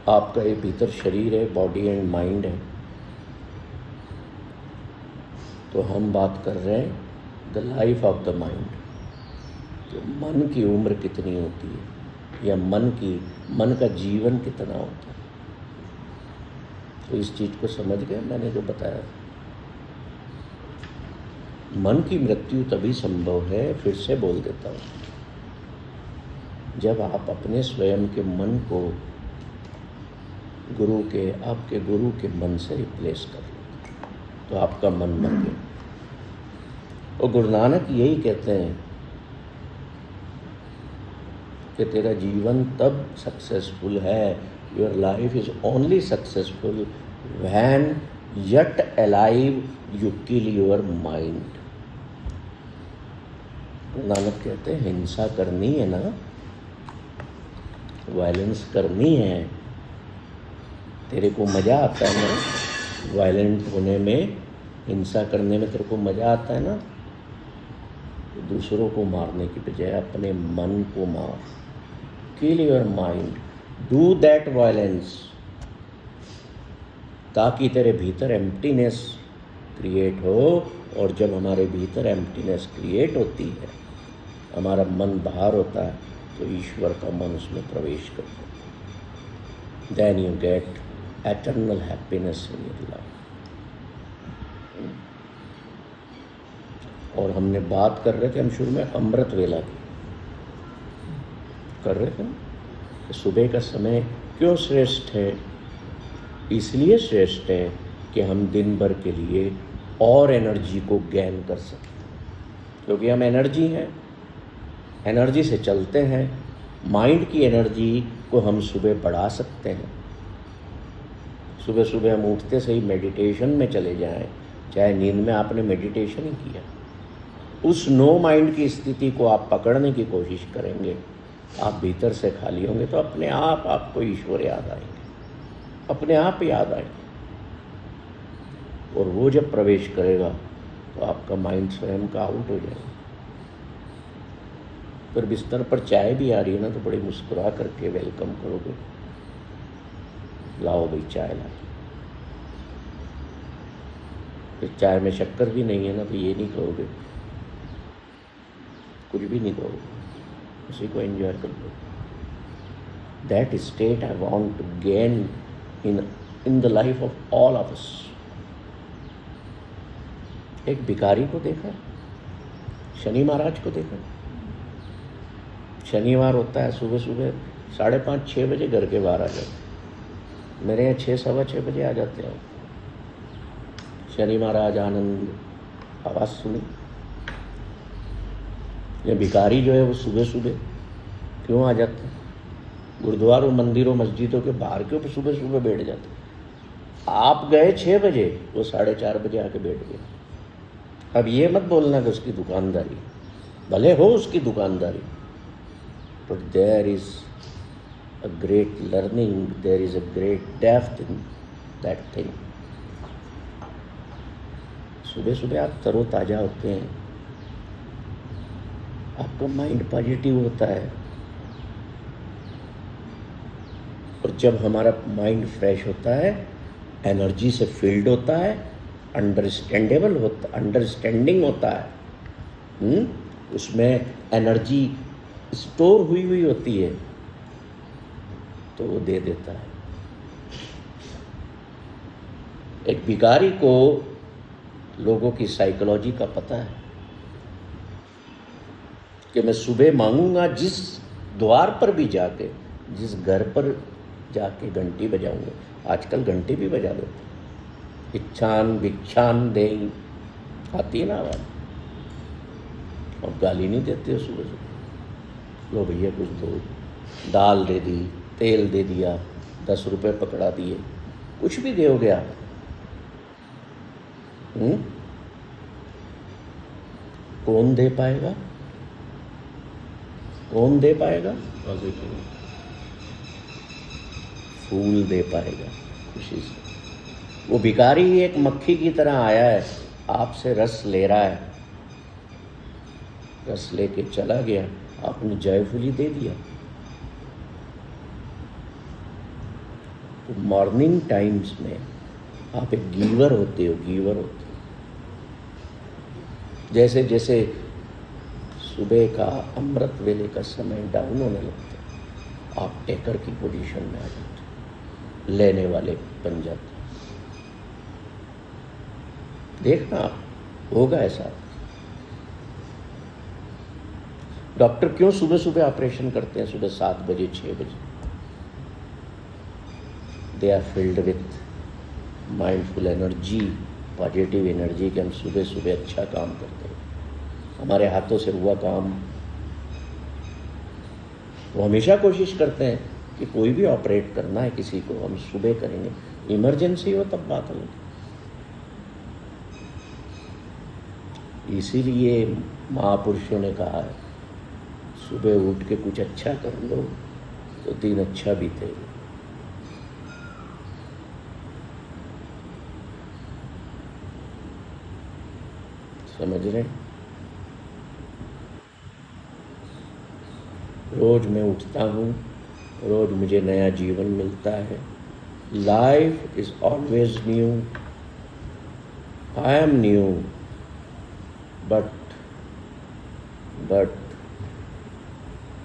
आपका ये भीतर शरीर है, बॉडी एंड माइंड है। तो हम बात कर रहे हैं the life of the mind, तो मन की उम्र कितनी होती है या मन का जीवन कितना होता है। तो इस चीज़ को समझ गए मैंने जो बताया। मन की मृत्यु तभी संभव है, फिर से बोल देता हूँ, जब आप अपने स्वयं के मन को आपके गुरु के मन से रिप्लेस कर लो, तो आपका मन मर गया। और गुरु नानक यही कहते हैं कि तेरा जीवन तब सक्सेसफुल है, your life is only successful when yet alive you kill your mind। Nanak कहते हैं हिंसा करनी है ना, वायलेंस करनी है, तेरे को मज़ा आता है ना वायलेंट होने में, हिंसा करने में तेरे को मज़ा आता है ना, तो दूसरों को मारने की बजाय अपने मन को मार। Kill your mind, do that violence, ताकि तेरे भीतर एम्प्टीनेस क्रिएट हो। और जब हमारे भीतर एम्प्टीनेस क्रिएट होती है, हमारा मन बाहर होता है, तो ईश्वर का मन उसमें प्रवेश करता है। Then you get eternal happiness in your life. और हमने बात कर रहे थे, हम शुरू में अमृत वेला की कर रहे थे ना, सुबह का समय क्यों श्रेष्ठ है। इसलिए श्रेष्ठ है कि हम दिन भर के लिए और एनर्जी को गेन कर सकें, क्योंकि हम एनर्जी हैं, एनर्जी से चलते हैं। माइंड की एनर्जी को हम सुबह बढ़ा सकते हैं। सुबह सुबह हम उठते से ही मेडिटेशन में चले जाएं, चाहे नींद में आपने मेडिटेशन ही किया, उस नो माइंड की स्थिति को आप पकड़ने की कोशिश करेंगे, आप भीतर से खाली होंगे, तो अपने आप आपको ईश्वर याद आएंगे, अपने आप याद आएंगे। और वो जब प्रवेश करेगा तो आपका माइंड स्वयं का आउट हो जाएगा। फिर बिस्तर पर चाय भी आ रही है ना, तो बड़ी मुस्कुरा करके वेलकम करोगे, लाओ भाई चाय ला। फिर चाय में शक्कर भी नहीं है ना, तो ये नहीं कहोगे, कुछ भी नहीं कहोगे, उसी को एंजॉय कर लो। That state I want to gain in the life of all of us. एक भिखारी को देखा, शनि महाराज को देखा, शनिवार होता है, सुबह सुबह 5:30-6 बजे घर के बाहर आ जाते। मेरे यहाँ 6-6:15 बजे आ जाते हैं। शनि महाराज आनंद आवाज़ सुनी। ये भिखारी जो है वो सुबह सुबह क्यों आ जाते हैं? गुरुद्वारों, मंदिरों, मस्जिदों के बाहर क्यों सुबह सुबह बैठ जाते? आप गए 6 बजे, वो 4:30 बजे आके बैठ गए। अब ये मत बोलना कि उसकी दुकानदारी, भले हो उसकी दुकानदारी, but there is a great learning, there is a great depth in that thing. सुबह सुबह आप तरोताज़ा होते हैं, आपका माइंड पॉजिटिव होता है। और जब हमारा माइंड फ्रेश होता है, एनर्जी से फील्ड होता है, अंडरस्टैंडिंग होता है, उसमें एनर्जी स्टोर हुई होती है, तो वो दे देता है। एक भिखारी को लोगों की साइकोलॉजी का पता है कि मैं सुबह मांगूंगा, जिस द्वार पर भी जाके, जिस घर पर जाके घंटी बजाऊंगा। आजकल घंटी भी बजा देते, इच्छान भिक्षान देई, आती है ना आवाज़। और गाली नहीं देते हो सुबह सुबह, लो भैया कुछ दो, दाल दे दी, तेल दे दिया, 10 रुपये पकड़ा दिए, कुछ भी दोगे आप। कौन दे पाएगा? कौन दे पाएगा? फूल दे पाएगा खुशी से। वो भिखारी एक मक्खी की तरह आया है, आपसे रस ले रहा है, रस लेके चला गया, आपने जयफुली दे दिया। तो मॉर्निंग टाइम्स में आप एक गीवर होते हो, गीवर होते हो। जैसे जैसे सुबह का अमृत वेले का समय डाउन होने लगता है, आप टेकर की पोजीशन में आ जाते हो, लेने वाले बन जाते हो। देखना आप, होगा ऐसा। डॉक्टर क्यों सुबह सुबह ऑपरेशन करते हैं, सुबह 7 बजे 6 बजे? They are filled with mindful energy, positive energy कि हम सुबह सुबह अच्छा काम करते हैं। हमारे हाथों से हुआ काम, वो हमेशा कोशिश करते हैं कि कोई भी ऑपरेट करना है किसी को, हम सुबह करेंगे। इमरजेंसी हो तब बात होगी। इसीलिए महापुरुषों ने कहा है, सुबह उठ के कुछ अच्छा कर लो तो दिन अच्छा बीतेगा। समझ रहे? रोज मैं उठता हूँ, रोज मुझे नया जीवन मिलता है। Life is always new, I am new, but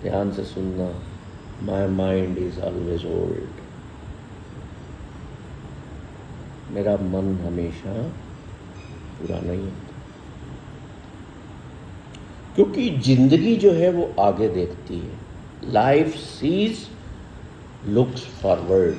ध्यान से सुनना, my mind is always old. मेरा मन हमेशा पुराना ही होता, क्योंकि जिंदगी जो है वो आगे देखती है। Life sees, looks forward,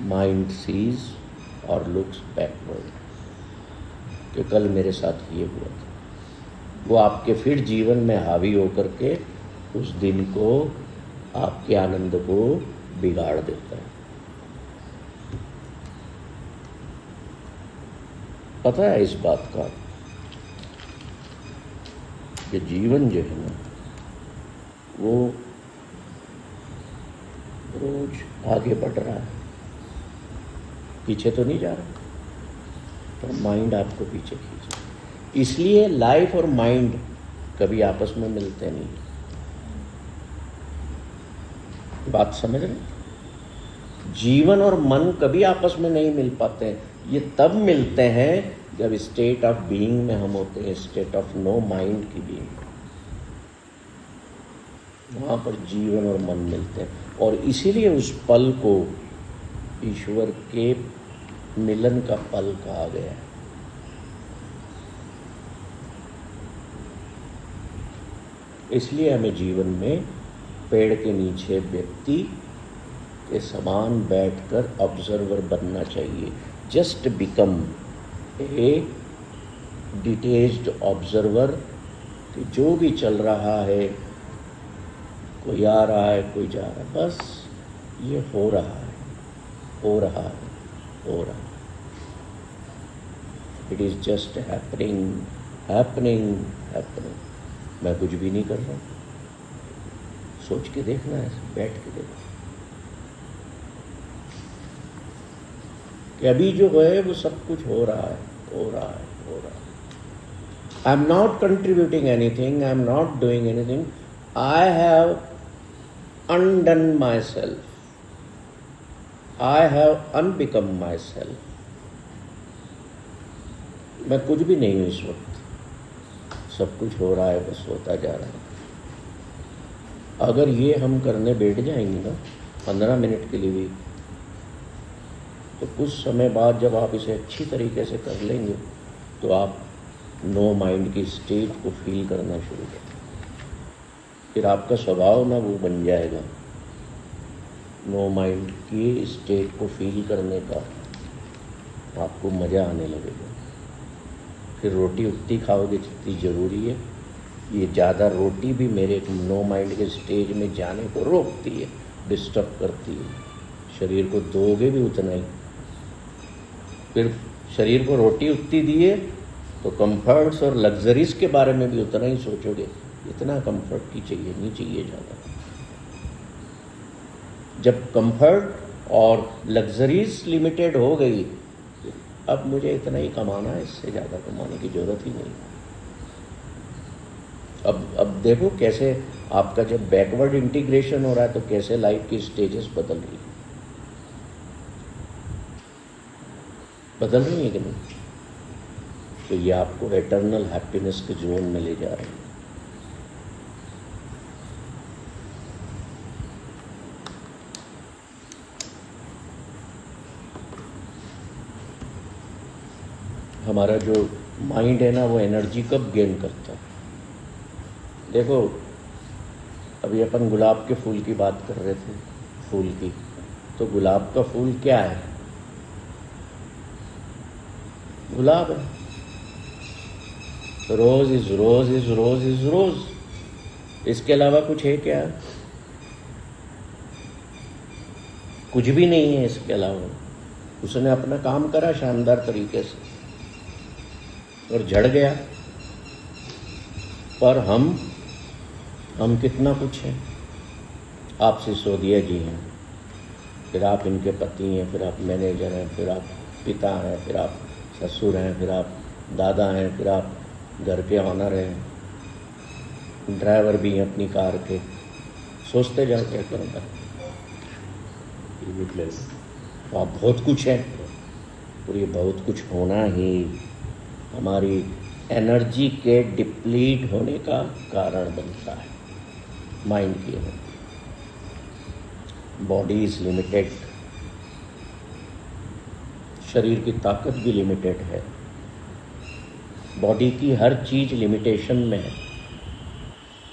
mind sees और लुक्स बैकवर्ड। कि कल मेरे साथ ये हुआ था, वो आपके फिर जीवन में हावी होकर के उस दिन को, आपके आनंद को बिगाड़ देता है। पता है इस बात का कि जीवन जो है ना, वो रोज आगे बढ़ रहा है, पीछे तो नहीं जा रहा, पर माइंड आपको पीछे खींच रहा है। इसलिए लाइफ और माइंड कभी आपस में मिलते नहीं। बात समझ रहे? जीवन और मन कभी आपस में नहीं मिल पाते हैं। ये तब मिलते हैं जब स्टेट ऑफ बीइंग में हम होते हैं, स्टेट ऑफ नो माइंड की बीइंग, वहाँ पर जीवन और मन मिलते हैं। और इसीलिए उस पल को ईश्वर के मिलन का पल कहा गया है। इसलिए हमें जीवन में पेड़ के नीचे व्यक्ति के समान बैठकर ऑब्जर्वर बनना चाहिए। Just become a detached observer, कि जो भी चल रहा है, कोई आ रहा है कोई जा रहा है, बस ये हो रहा है, हो रहा है, हो रहा है। It is just happening, happening, happening. मैं कुछ भी नहीं कर रहा। सोच के देखना है, बैठ के देखना कि अभी जो है वो सब कुछ हो रहा है, हो रहा है, हो रहा है। I am not contributing anything, I am not doing anything, I have undone myself, I have unbecome myself. मैं कुछ भी नहीं हूँ इस वक्त, सब कुछ हो रहा है, बस होता जा रहा है। अगर ये हम करने बैठ जाएंगे ना 15 मिनट के लिए भी, तो कुछ समय बाद जब आप इसे अच्छी तरीके से कर लेंगे तो आप नो माइंड की स्टेज को फील करना शुरू करें। फिर आपका स्वभाव ना वो बन जाएगा, नो माइंड की स्टेज को फील करने का आपको मज़ा आने लगेगा। फिर रोटी उतनी खाओगे जितनी ज़रूरी है। ये ज़्यादा रोटी भी मेरे नो माइंड के स्टेज में जाने को रोकती है, डिस्टर्ब करती है। शरीर को दोगे भी उतना ही। फिर शरीर को रोटी उतनी दिए तो कंफर्ट्स और लग्जरीज के बारे में भी उतना ही सोचोगे, इतना कंफर्ट की चाहिए, नहीं चाहिए ज़्यादा। जब कंफर्ट और लग्जरीज लिमिटेड हो गई, अब मुझे इतना ही कमाना है, इससे ज़्यादा कमाने की ज़रूरत ही नहीं। अब देखो कैसे आपका जब बैकवर्ड इंटीग्रेशन हो रहा है तो कैसे लाइफ की स्टेजेस बदल रही है। बदल रही है कि नहीं? तो ये आपको एटर्नल हैप्पीनेस के जोन में ले जा रहे हैं। हमारा जो माइंड है ना, वो एनर्जी कब गेन करता है? देखो, अभी अपन गुलाब के फूल की बात कर रहे थे, फूल की। तो गुलाब का फूल क्या है? गुलाब है। Rose is rose is rose is rose. इसके अलावा कुछ है क्या? कुछ भी नहीं है इसके अलावा। उसने अपना काम करा शानदार तरीके से और झड़ गया। पर हम कितना कुछ है। आप सिसोदिया जी हैं, फिर आप इनके पति हैं, फिर आप मैनेजर हैं, फिर आप पिता हैं, फिर आप ससुर हैं, फिर आप दादा हैं, फिर आप घर के ऑनर हैं, ड्राइवर भी हैं अपनी कार के। सोचते जाओ क्या करूँगा। तो आप बहुत कुछ है, और ये बहुत कुछ होना ही हमारी एनर्जी के डिप्लीट होने का कारण बनता है। माइंड की एनर्जी। बॉडी इज लिमिटेड, शरीर की ताकत भी लिमिटेड है। बॉडी की हर चीज लिमिटेशन में है,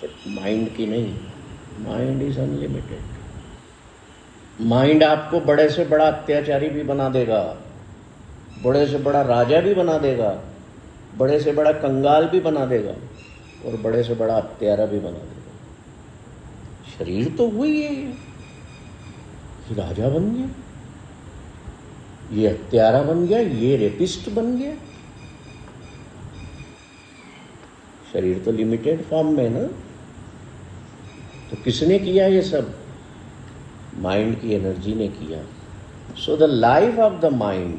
पर माइंड की नहीं। Mind is unlimited. माइंड आपको बड़े से बड़ा अत्याचारी भी बना देगा, बड़े से बड़ा राजा भी बना देगा, बड़े से बड़ा कंगाल भी बना देगा, और बड़े से बड़ा हत्यारा भी बना देगा। शरीर तो वही है। ये राजा बन गया, ये हत्यारा बन गया, ये रेपिस्ट बन गया। शरीर तो लिमिटेड फॉर्म में ना। तो किसने किया ये सब? माइंड की एनर्जी ने किया। So the life of the mind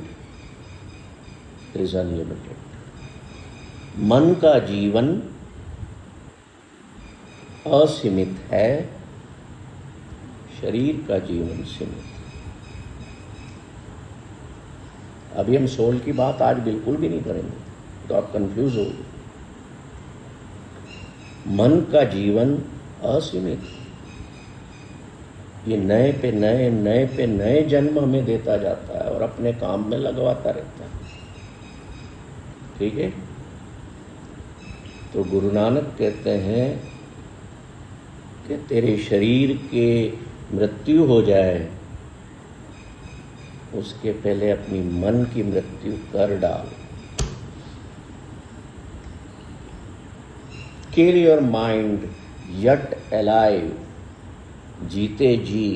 is unlimited. मन का जीवन असीमित है, शरीर का जीवन सीमित। अभी हम सोल की बात आज बिल्कुल भी नहीं करेंगे, तो आप कंफ्यूज हो। मन का जीवन असीमित। ये नए पे नए नए पे नए जन्म हमें देता जाता है और अपने काम में लगवाता रहता है। ठीक है? तो गुरु नानक कहते हैं कि तेरे शरीर के मृत्यु हो जाए उसके पहले अपनी मन की मृत्यु कर डाल। Kill your mind yet alive. जीते जी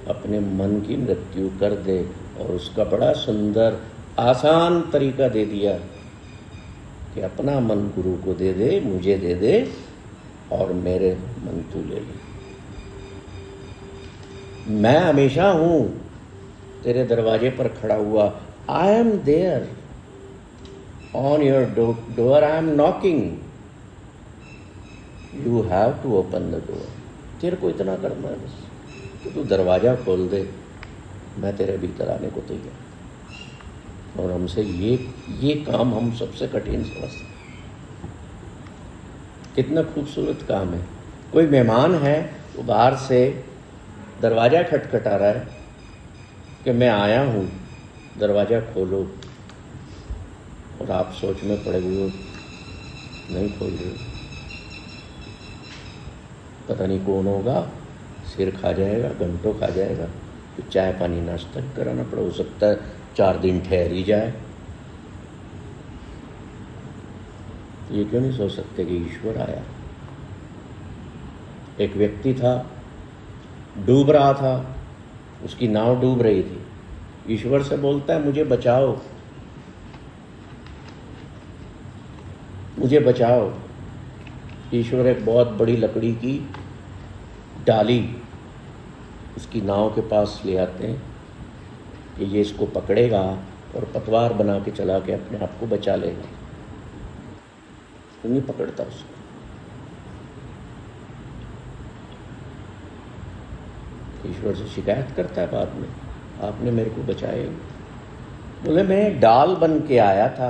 अपने मन की मृत्यु कर दे। और उसका बड़ा सुंदर आसान तरीका दे दिया कि अपना मन गुरु को दे दे, मुझे दे दे, और मेरे मन तू ले ले। मैं हमेशा हूं तेरे दरवाजे पर खड़ा हुआ। I am there on your door, I am knocking, you have to open the door. तेरे को इतना करना है बस कि तू दरवाजा खोल दे, मैं तेरे भीतर आने को तैयार। और हमसे ये काम हम सबसे कठिन समझते हैं। कितना खूबसूरत काम है। कोई मेहमान है, वो बाहर से दरवाज़ा खटखटा रहा है कि मैं आया हूँ, दरवाज़ा खोलो, और आप सोच में पड़े हुए हो, नहीं खोल रहे। पता नहीं कौन होगा, सिर खा जाएगा, घंटों खा जाएगा, तो चाय पानी नाश्ता कराना पड़ा। हो सकता है 4 दिन ठहर ही जाए। ये क्यों नहीं सोच सकते कि ईश्वर आया? एक व्यक्ति था, डूब रहा था, उसकी नाव डूब रही थी। ईश्वर से बोलता है, मुझे बचाओ, मुझे बचाओ। ईश्वर एक बहुत बड़ी लकड़ी की डाली उसकी नाव के पास ले आते हैं कि ये इसको पकड़ेगा और पतवार बना के चला के अपने आप को बचा लेगा। तो नहीं पकड़ता उसको। ईश्वर से शिकायत करता है बाद में, आपने मेरे को बचाया। बोले मैं डाल बन के आया था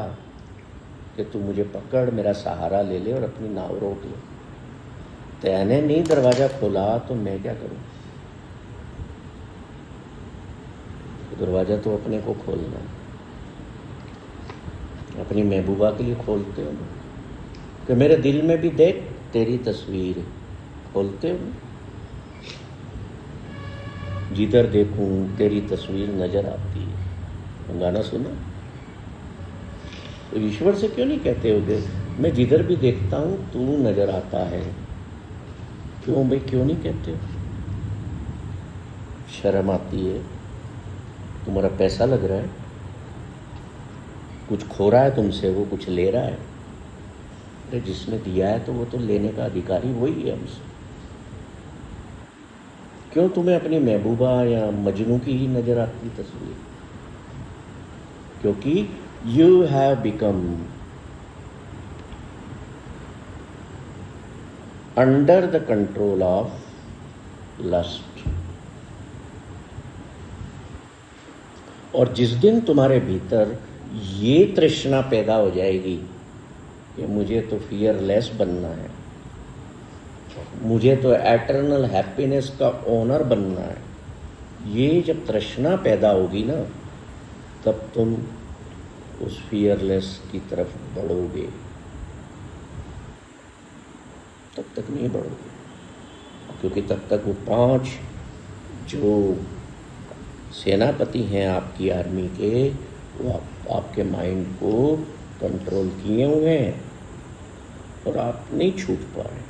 कि तू मुझे पकड़, मेरा सहारा ले ले और अपनी नाव रोक ले। तैने नहीं दरवाज़ा खोला तो मैं क्या करूं? दरवाज़ा तो अपने को खोलना है। अपनी महबूबा के लिए खोलते हो ना कि मेरे दिल में भी देख तेरी तस्वीर, खोलते हो ना? जिधर देखूं तेरी तस्वीर नजर आती है। गाना सुना? तो ईश्वर से क्यों नहीं कहते होगे मैं जिधर भी देखता हूं तू नजर आता है? क्यों भाई, क्यों नहीं कहते हो? शर्म आती है? तुम्हारा पैसा लग रहा है, कुछ खो रहा है तुमसे, वो कुछ ले रहा है। अरे जिसने दिया है तो वो तो लेने का अधिकारी वही है हमसे। क्यों तुम्हें अपनी महबूबा या मजनू की ही नजर आती तस्वीर? क्योंकि you have become under the control of lust. और जिस दिन तुम्हारे भीतर ये तृष्णा पैदा हो जाएगी कि मुझे तो फियरलेस बनना है, मुझे तो एटर्नल हैप्पीनेस का ओनर बनना है, ये जब तृष्णा पैदा होगी ना, तब तुम उस फियरलेस की तरफ बढ़ोगे। तब तक नहीं बढ़ोगे, क्योंकि तब तक वो 5 जो सेनापति हैं आपकी आर्मी के, वो आपके माइंड को कंट्रोल किए हुए हैं और आप नहीं छूट पा रहे।